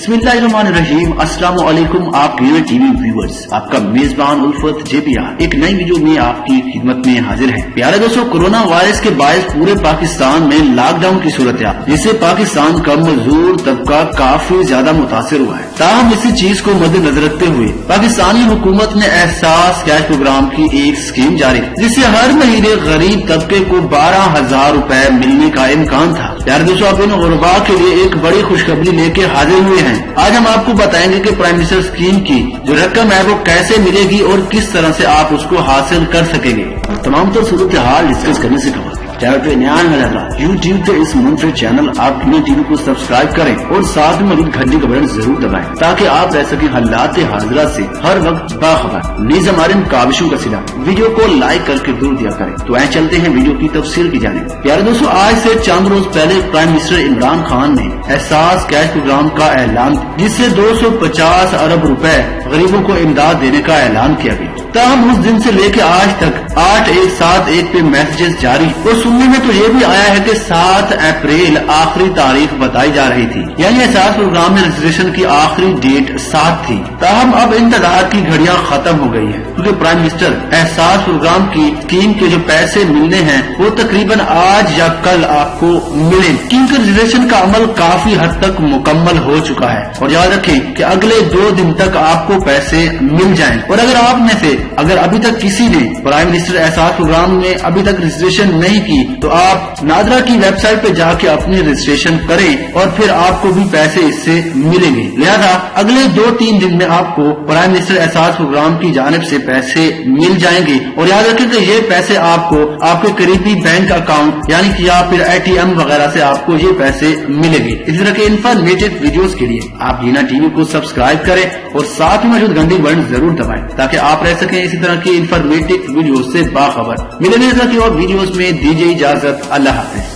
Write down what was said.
बिस्मिल्लाहिर्रहमानिर्रहीम। अस्सलाम वालेकुम आप टीवी व्यूअर्स, आपका मेजबान उल्फत JPR एक नई वीडियो में आपकी खिदमत में हाजिर है। प्यारे दोस्तों, कोरोना वायरस के बायस पूरे पाकिस्तान में लॉकडाउन की सूरत है, जिससे पाकिस्तान का मजदूर तबका काफी ज्यादा मुतासिर हुआ है। ताहम इसी चीज को मद्देनजर रखते हुए पाकिस्तानी हुकूमत ने एहसास कैश प्रोग्राम की एक स्कीम जारी की, जिससे हर महीने गरीब तबके को 12,000 रूपए मिलने का इम्कान था। प्यारे दोस्तों, आप इन गुरबा के लिए एक बड़ी खुशखबरी लेके हाजिर हुए हैं। आज हम आपको बताएंगे कि प्राइम मिनिस्टर स्कीम की जो रकम है वो कैसे मिलेगी और किस तरह से आप उसको हासिल कर सकेंगे। तमाम तो सूरत हाल डिस्कस करने से खबर चैनल पे नया यूट्यूब पे इस मुनफरिद चैनल आप टीवी को सब्सक्राइब करें और साथ में मौजूद घंटी का बटन जरूर दबाएं, ताकि आप रह सकें हालात हाजिरा से हर वक्त बाखबर। नीज हमारे काविशों का सिला वीडियो को लाइक करके दूर दिया करें। तो आए चलते हैं वीडियो की तफसील की जाने। प्यारे दोस्तों, आज से चंद रोज पहले प्राइम मिनिस्टर इमरान खान ने एहसास कैश प्रोग्राम का ऐलान, जिससे 250 अरब रुपए गरीबों को इमदाद देने का ऐलान किया गया। ताहम उस दिन से लेकर आज तक 8,171 पे मैसेजेस जारी, और सुनने में तो ये भी आया है कि 7 अप्रैल आखिरी तारीख बताई जा रही थी, यानी एहसास प्रोग्राम में रजिस्ट्रेशन की आखिरी डेट 7 थी। ताहम अब इंतजार की घड़ियां खत्म हो गई है, क्योंकि प्राइम मिनिस्टर एहसास प्रोग्राम की स्कीम के जो पैसे मिलने हैं वो तकरीबन आज या कल आपको मिले। स्कीम के रजिस्ट्रेशन का अमल काफी हद तक मुकम्मल हो चुका है, और याद रखें कि अगले 2 दिन तक आपको पैसे मिल जाएं। और अगर आप में से अभी तक किसी ने प्राइम मिनिस्टर एहसास प्रोग्राम में अभी तक रजिस्ट्रेशन नहीं की, तो आप नादरा की वेबसाइट पे जाके अपनी रजिस्ट्रेशन करें और फिर आपको भी पैसे इससे मिलेंगे। लिहाजा अगले 2-3 दिन में आपको प्राइम मिनिस्टर एहसास प्रोग्राम की जानिब से पैसे मिल जाएंगे। और याद रखें कि ये पैसे आपको आपके करीबी बैंक अकाउंट यानी कि या फिर ATM वगैरह से आपको ये पैसे मिलेंगे। इस तरह के इन्फॉर्मेटिव वीडियोस के लिए आप जीना टीवी को सब्सक्राइब करें और साथ में मौजूद घंटी बटन जरूर दबाएं, ताकि आप रह सकें इसी तरह की इन्फॉर्मेटिव वीडियो से बाखबर। मिलेंगे इस तरह की और वीडियोस में। दीजिए इजाजत, अल्लाह हाफिज।